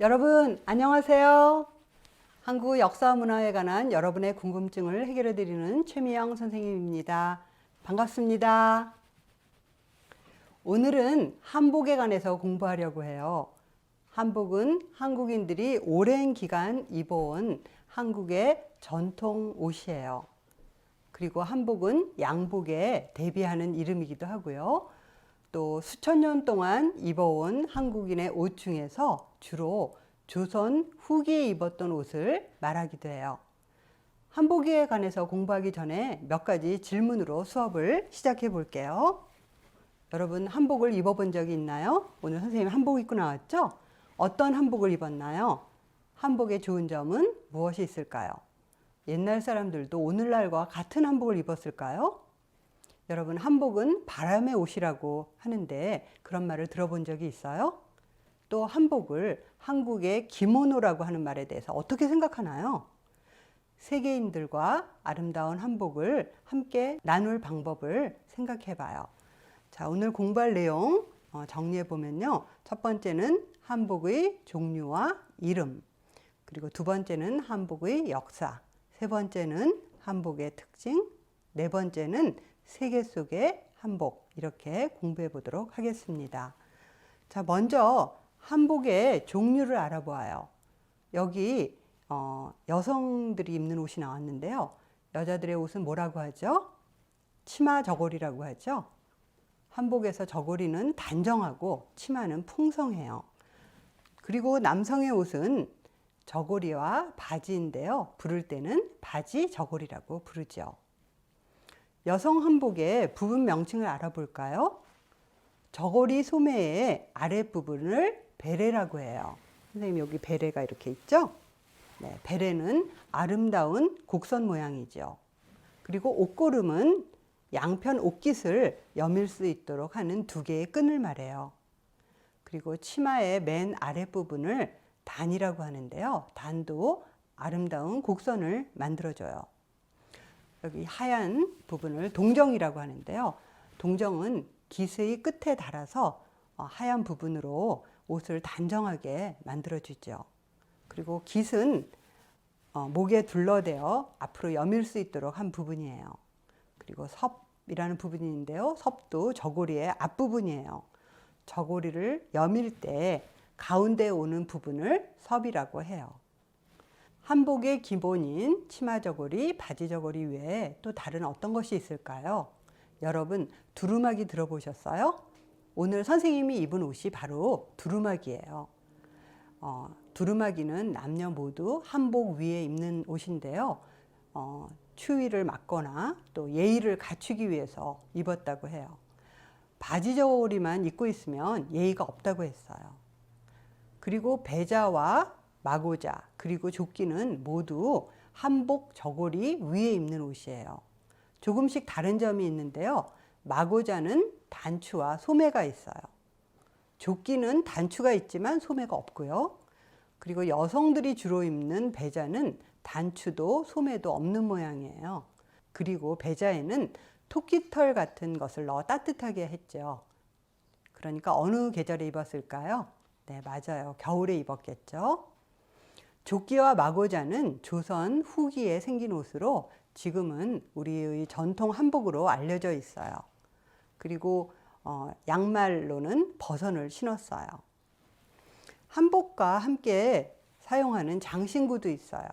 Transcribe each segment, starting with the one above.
여러분 안녕하세요. 한국 역사 문화에 관한 여러분의 궁금증을 해결해 드리는 최미영 선생님입니다. 반갑습니다. 오늘은 한복에 관해서 공부하려고 해요. 한복은 한국인들이 오랜 기간 입어온 한국의 전통 옷이에요. 그리고 한복은 양복에 대비하는 이름이기도 하고요. 또 수천 년 동안 입어온 한국인의 옷 중에서 주로 조선 후기에 입었던 옷을 말하기도 해요. 한복에 관해서 공부하기 전에 몇 가지 질문으로 수업을 시작해 볼게요. 여러분 한복을 입어본 적이 있나요? 오늘 선생님 한복 입고 나왔죠? 어떤 한복을 입었나요? 한복의 좋은 점은 무엇이 있을까요? 옛날 사람들도 오늘날과 같은 한복을 입었을까요? 여러분 한복은 바람의 옷이라고 하는데 그런 말을 들어본 적이 있어요? 또 한복을 한국의 기모노라고 하는 말에 대해서 어떻게 생각하나요? 세계인들과 아름다운 한복을 함께 나눌 방법을 생각해 봐요. 자, 오늘 공부할 내용 정리해 보면요. 첫 번째는 한복의 종류와 이름, 그리고 두 번째는 한복의 역사, 세 번째는 한복의 특징, 네 번째는 세계 속의 한복, 이렇게 공부해 보도록 하겠습니다. 자, 먼저 한복의 종류를 알아보아요. 여기 여성들이 입는 옷이 나왔는데요. 여자들의 옷은 뭐라고 하죠? 치마 저고리라고 하죠. 한복에서 저고리는 단정하고 치마는 풍성해요. 그리고 남성의 옷은 저고리와 바지인데요. 부를 때는 바지 저고리라고 부르죠. 여성 한복의 부분 명칭을 알아볼까요? 저고리 소매의 아랫부분을 베레라고 해요. 선생님 여기 베레가 이렇게 있죠? 네, 베레는 아름다운 곡선 모양이죠. 그리고 옷고름은 양편 옷깃을 여밀 수 있도록 하는 두 개의 끈을 말해요. 그리고 치마의 맨 아랫부분을 단이라고 하는데요. 단도 아름다운 곡선을 만들어줘요. 여기 하얀 부분을 동정이라고 하는데요. 동정은 깃의 끝에 달아서 하얀 부분으로 옷을 단정하게 만들어주죠. 그리고 깃은 목에 둘러대어 앞으로 여밀 수 있도록 한 부분이에요. 그리고 섭이라는 부분이 있는데요. 섭도 저고리의 앞부분이에요. 저고리를 여밀 때 가운데 오는 부분을 섭이라고 해요. 한복의 기본인 치마 저고리, 바지 저고리 외에 또 다른 어떤 것이 있을까요? 여러분 두루마기 들어보셨어요? 오늘 선생님이 입은 옷이 바로 두루마기예요. 두루마기는 남녀 모두 한복 위에 입는 옷인데요. 추위를 막거나 또 예의를 갖추기 위해서 입었다고 해요. 바지 저고리만 입고 있으면 예의가 없다고 했어요. 그리고 배자와 마고자 그리고 조끼는 모두 한복 저고리 위에 입는 옷이에요. 조금씩 다른 점이 있는데요. 마고자는 단추와 소매가 있어요. 조끼는 단추가 있지만 소매가 없고요. 그리고 여성들이 주로 입는 배자는 단추도 소매도 없는 모양이에요. 그리고 배자에는 토끼털 같은 것을 넣어 따뜻하게 했죠. 그러니까 어느 계절에 입었을까요? 네, 맞아요. 겨울에 입었겠죠. 조끼와 마고자는 조선 후기에 생긴 옷으로 지금은 우리의 전통 한복으로 알려져 있어요. 그리고 양말로는 버선을 신었어요. 한복과 함께 사용하는 장신구도 있어요.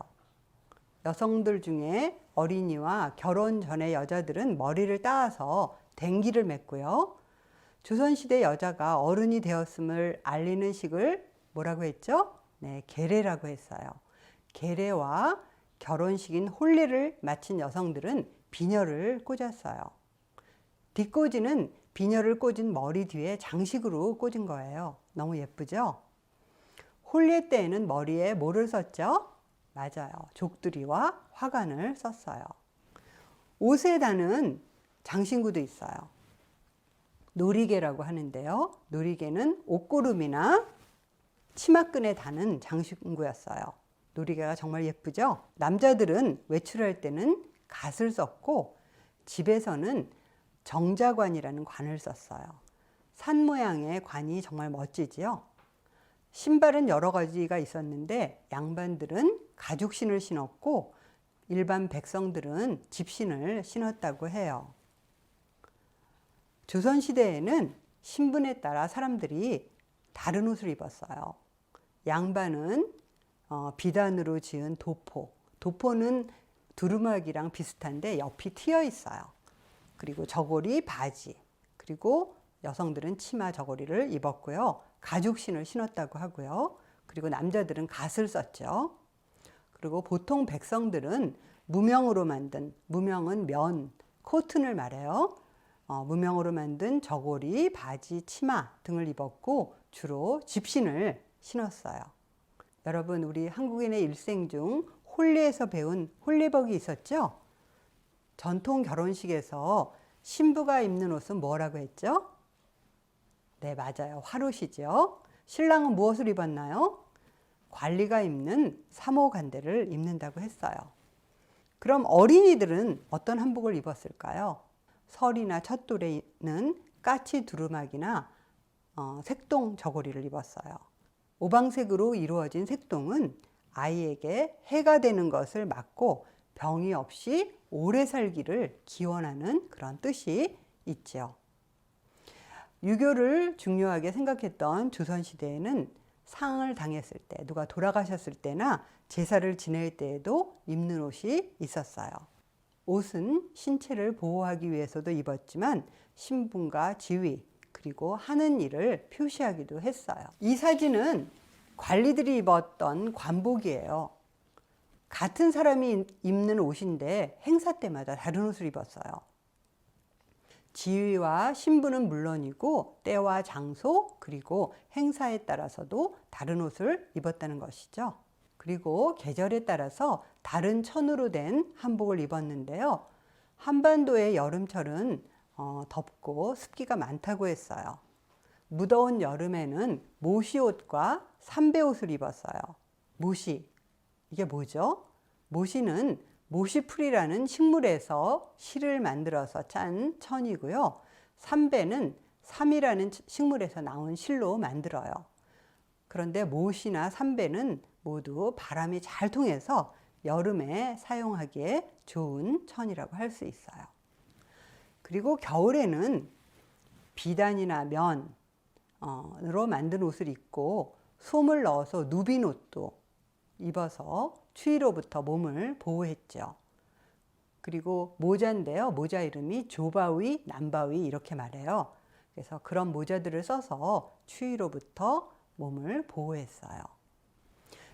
여성들 중에 어린이와 결혼 전의 여자들은 머리를 따서 댕기를 맸고요. 조선시대 여자가 어른이 되었음을 알리는 식을 뭐라고 했죠? 네, 계례라고 했어요. 계례와 결혼식인 혼례를 마친 여성들은 비녀를 꽂았어요. 뒷꽂이는 비녀를 꽂은 머리 뒤에 장식으로 꽂은 거예요. 너무 예쁘죠? 혼례 때에는 머리에 뭐를 썼죠? 맞아요. 족두리와 화관을 썼어요. 옷에 다는 장신구도 있어요. 놀이개라고 하는데요. 놀이개는 옷고름이나 치마끈에 다는 장신구였어요. 놀이개가 정말 예쁘죠? 남자들은 외출할 때는 갓을 썼고 집에서는 정자관이라는 관을 썼어요. 산 모양의 관이 정말 멋지지요? 신발은 여러 가지가 있었는데 양반들은 가죽신을 신었고 일반 백성들은 집신을 신었다고 해요. 조선시대에는 신분에 따라 사람들이 다른 옷을 입었어요. 양반은 비단으로 지은 도포. 도포는 두루마기랑 비슷한데 옆이 트여 있어요. 그리고 저고리 바지. 그리고 여성들은 치마 저고리를 입었고요. 가죽신을 신었다고 하고요. 그리고 남자들은 갓을 썼죠. 그리고 보통 백성들은 무명으로 만든, 무명은 면, 코튼을 말해요. 무명으로 만든 저고리, 바지, 치마 등을 입었고 주로 집신을 신었어요. 여러분, 우리 한국인의 일생 중 홀리에서 배운 홀리복이 있었죠? 전통 결혼식에서 신부가 입는 옷은 뭐라고 했죠? 네, 맞아요. 화롯이죠. 신랑은 무엇을 입었나요? 관리가 입는 사모간대를 입는다고 했어요. 그럼 어린이들은 어떤 한복을 입었을까요? 설이나 첫돌에는 까치 두루마기나 색동 저고리를 입었어요. 오방색으로 이루어진 색동은 아이에게 해가 되는 것을 막고 병이 없이 오래 살기를 기원하는 그런 뜻이 있죠. 유교를 중요하게 생각했던 조선시대에는 상을 당했을 때, 누가 돌아가셨을 때나 제사를 지낼 때에도 입는 옷이 있었어요. 옷은 신체를 보호하기 위해서도 입었지만 신분과 지위, 그리고 하는 일을 표시하기도 했어요. 이 사진은 관리들이 입었던 관복이에요. 같은 사람이 입는 옷인데 행사 때마다 다른 옷을 입었어요. 지위와 신분은 물론이고 때와 장소 그리고 행사에 따라서도 다른 옷을 입었다는 것이죠. 그리고 계절에 따라서 다른 천으로 된 한복을 입었는데요. 한반도의 여름철은 덥고 습기가 많다고 했어요. 무더운 여름에는 모시옷과 삼배옷을 입었어요. 모시, 이게 뭐죠? 모시는 모시풀이라는 식물에서 실을 만들어서 짠 천이고요. 삼배는 삼이라는 식물에서 나온 실로 만들어요. 그런데 모시나 삼배는 모두 바람이 잘 통해서 여름에 사용하기에 좋은 천이라고 할 수 있어요. 그리고 겨울에는 비단이나 면으로 만든 옷을 입고 솜을 넣어서 누빈 옷도 입어서 추위로부터 몸을 보호했죠. 그리고 모자인데요. 모자 이름이 조바위, 남바위 이렇게 말해요. 그래서 그런 모자들을 써서 추위로부터 몸을 보호했어요.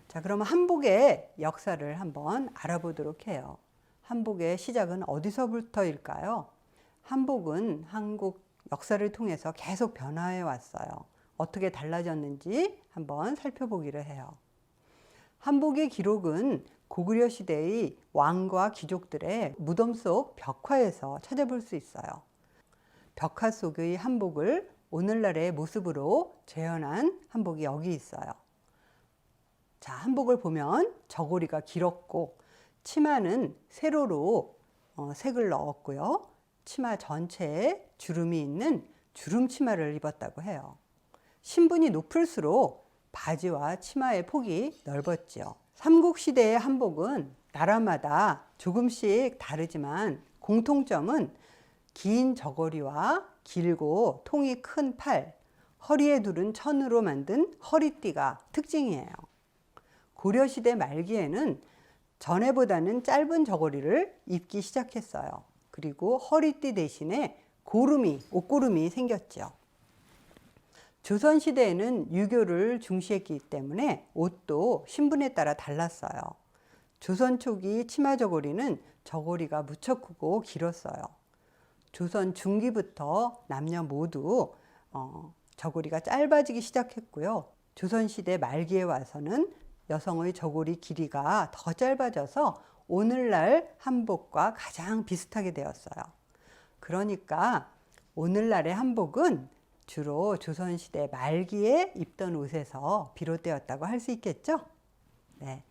자, 그러면 한복의 역사를 한번 알아보도록 해요. 한복의 시작은 어디서부터일까요? 한복은 한국 역사를 통해서 계속 변화해 왔어요. 어떻게 달라졌는지 한번 살펴보기로 해요. 한복의 기록은 고구려 시대의 왕과 귀족들의 무덤 속 벽화에서 찾아볼 수 있어요. 벽화 속의 한복을 오늘날의 모습으로 재현한 한복이 여기 있어요. 자, 한복을 보면 저고리가 길었고 치마는 세로로 색을 넣었고요. 치마 전체에 주름이 있는 주름 치마를 입었다고 해요. 신분이 높을수록 바지와 치마의 폭이 넓었죠. 삼국시대의 한복은 나라마다 조금씩 다르지만 공통점은 긴 저고리와 길고 통이 큰 팔, 허리에 두른 천으로 만든 허리띠가 특징이에요. 고려시대 말기에는 전에보다는 짧은 저고리를 입기 시작했어요. 그리고 허리띠 대신에 옷고름이 생겼죠. 조선시대에는 유교를 중시했기 때문에 옷도 신분에 따라 달랐어요. 조선 초기 치마 저고리는 저고리가 무척 크고 길었어요. 조선 중기부터 남녀 모두 저고리가 짧아지기 시작했고요. 조선시대 말기에 와서는 여성의 저고리 길이가 더 짧아져서 오늘날 한복과 가장 비슷하게 되었어요. 그러니까 오늘날의 한복은 주로 조선시대 말기에 입던 옷에서 비롯되었다고 할 수 있겠죠? 네.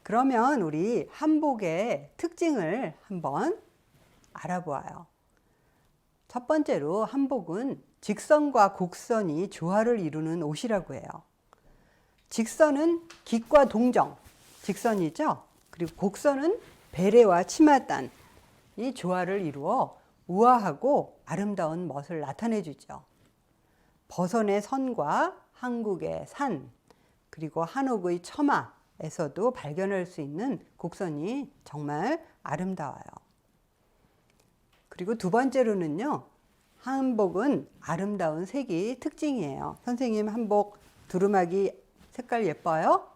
그러면 우리 한복의 특징을 한번 알아보아요. 첫 번째로 한복은 직선과 곡선이 조화를 이루는 옷이라고 해요. 직선은 깃과 동정, 직선이죠. 그리고 곡선은 베레와 치마단, 이 조화를 이루어 우아하고 아름다운 멋을 나타내 주죠. 버선의 선과 한국의 산, 그리고 한옥의 처마에서도 발견할 수 있는 곡선이 정말 아름다워요. 그리고 두 번째로는요, 한복은 아름다운 색이 특징이에요. 선생님 한복 두루마기 색깔 예뻐요?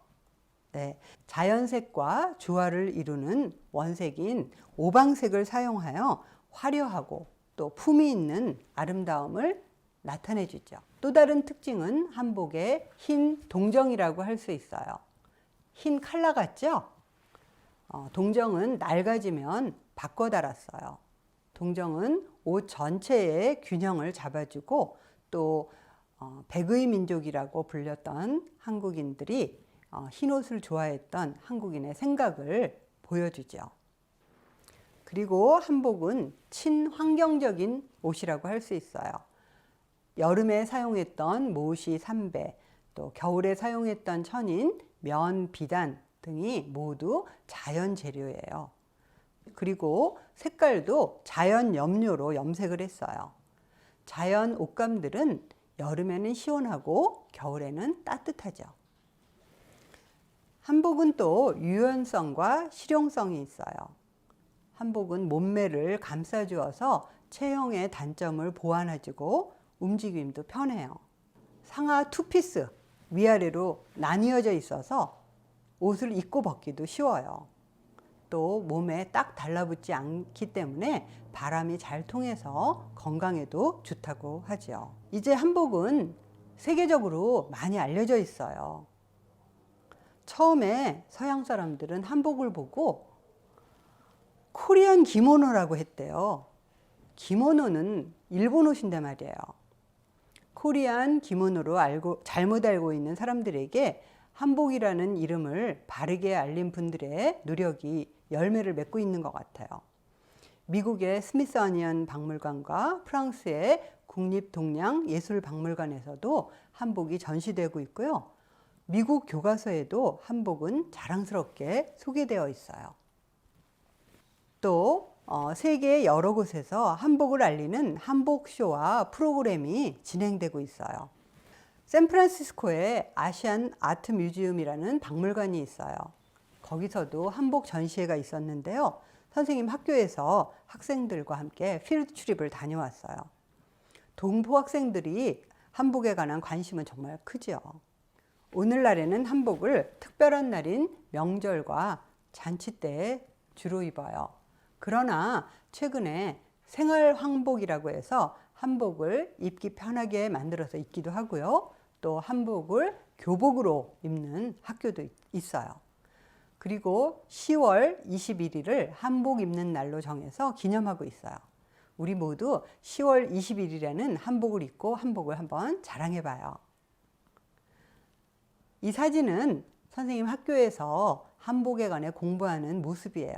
네, 자연색과 조화를 이루는 원색인 오방색을 사용하여 화려하고 또 품위 있는 아름다움을 나타내 주죠. 또 다른 특징은 한복의 흰 동정이라고 할 수 있어요. 흰 칼라 같죠? 동정은 낡아지면 바꿔 달았어요. 동정은 옷 전체의 균형을 잡아주고 또 백의 민족이라고 불렸던 한국인들이 흰 옷을 좋아했던 한국인의 생각을 보여주죠. 그리고 한복은 친환경적인 옷이라고 할 수 있어요. 여름에 사용했던 모시 삼배, 또 겨울에 사용했던 천인, 면, 비단 등이 모두 자연 재료예요. 그리고 색깔도 자연 염료로 염색을 했어요. 자연 옷감들은 여름에는 시원하고 겨울에는 따뜻하죠. 한복은 또 유연성과 실용성이 있어요. 한복은 몸매를 감싸주어서 체형의 단점을 보완해주고 움직임도 편해요. 상하 투피스, 위아래로 나뉘어져 있어서 옷을 입고 벗기도 쉬워요. 또 몸에 딱 달라붙지 않기 때문에 바람이 잘 통해서 건강에도 좋다고 하죠. 이제 한복은 세계적으로 많이 알려져 있어요. 처음에 서양 사람들은 한복을 보고 코리안 기모노라고 했대요. 기모노는 일본 옷인데 말이에요. 코리안 기모노로 잘못 알고 있는 사람들에게 한복이라는 이름을 바르게 알린 분들의 노력이 열매를 맺고 있는 것 같아요. 미국의 스미소니언 박물관과 프랑스의 국립동양예술박물관에서도 한복이 전시되고 있고요. 미국 교과서에도 한복은 자랑스럽게 소개되어 있어요. 또 세계 여러 곳에서 한복을 알리는 한복쇼와 프로그램이 진행되고 있어요. 샌프란시스코에 아시안 아트 뮤지엄이라는 박물관이 있어요. 거기서도 한복 전시회가 있었는데요. 선생님 학교에서 학생들과 함께 필드 트립을 다녀왔어요. 동포 학생들이 한복에 관한 관심은 정말 크죠. 오늘날에는 한복을 특별한 날인 명절과 잔치 때에 주로 입어요. 그러나 최근에 생활 한복이라고 해서 한복을 입기 편하게 만들어서 입기도 하고요. 또 한복을 교복으로 입는 학교도 있어요. 그리고 10월 21일을 한복 입는 날로 정해서 기념하고 있어요. 우리 모두 10월 21일에는 한복을 입고 한복을 한번 자랑해 봐요. 이 사진은 선생님 학교에서 한복에 관해 공부하는 모습이에요.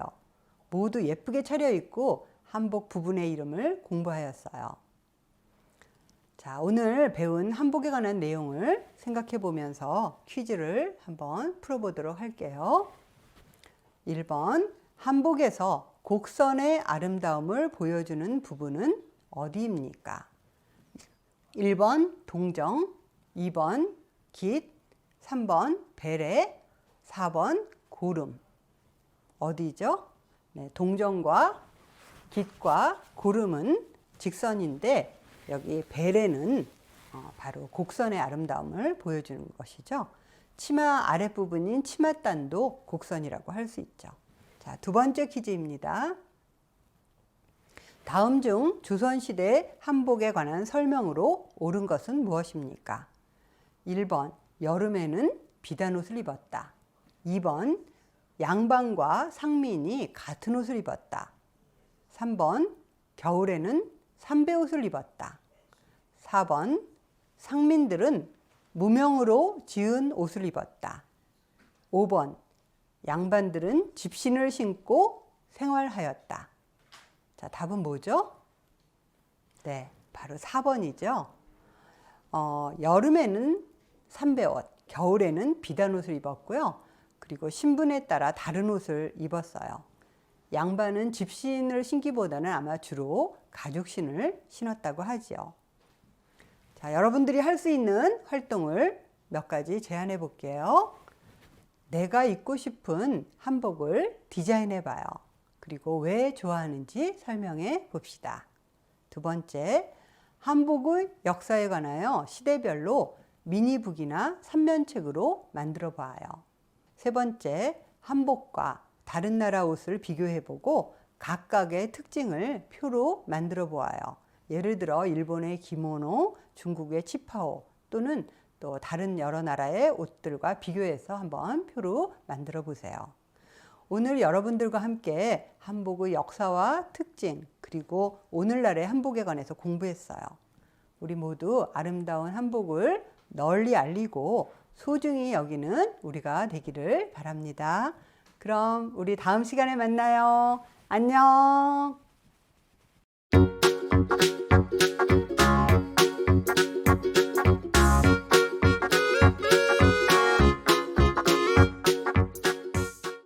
모두 예쁘게 차려입고 한복 부분의 이름을 공부하였어요. 자, 오늘 배운 한복에 관한 내용을 생각해 보면서 퀴즈를 한번 풀어보도록 할게요. 1번, 한복에서 곡선의 아름다움을 보여주는 부분은 어디입니까? 1번 동정, 2번 깃, 3번 베레, 4번 고름. 어디죠? 네, 동정과 깃과 고름은 직선인데 여기 베레는 바로 곡선의 아름다움을 보여주는 것이죠. 치마 아랫부분인 치맛단도 곡선이라고 할 수 있죠. 자, 두 번째 퀴즈입니다. 다음 중 조선시대 한복에 관한 설명으로 옳은 것은 무엇입니까? 1번 여름에는 비단옷을 입었다. 2번 양반과 상민이 같은 옷을 입었다. 3번 겨울에는 삼배옷을 입었다. 4번 상민들은 무명으로 지은 옷을 입었다. 5번 양반들은 집신을 신고 생활하였다. 자, 답은 뭐죠? 네, 바로 4번이죠. 여름에는 삼배옷, 겨울에는 비단 옷을 입었고요. 그리고 신분에 따라 다른 옷을 입었어요. 양반은 집신을 신기보다는 아마 주로 가죽신을 신었다고 하지요. 자, 여러분들이 할 수 있는 활동을 몇 가지 제안해 볼게요. 내가 입고 싶은 한복을 디자인해 봐요. 그리고 왜 좋아하는지 설명해 봅시다. 두 번째, 한복의 역사에 관하여 시대별로 미니북이나 삼면책으로 만들어 봐요. 세 번째, 한복과 다른 나라 옷을 비교해 보고 각각의 특징을 표로 만들어 보아요. 예를 들어 일본의 기모노, 중국의 치파오 또는 또 다른 여러 나라의 옷들과 비교해서 한번 표로 만들어 보세요. 오늘 여러분들과 함께 한복의 역사와 특징 그리고 오늘날의 한복에 관해서 공부했어요. 우리 모두 아름다운 한복을 널리 알리고 소중히 여기는 우리가 되기를 바랍니다. 그럼 우리 다음 시간에 만나요. 안녕.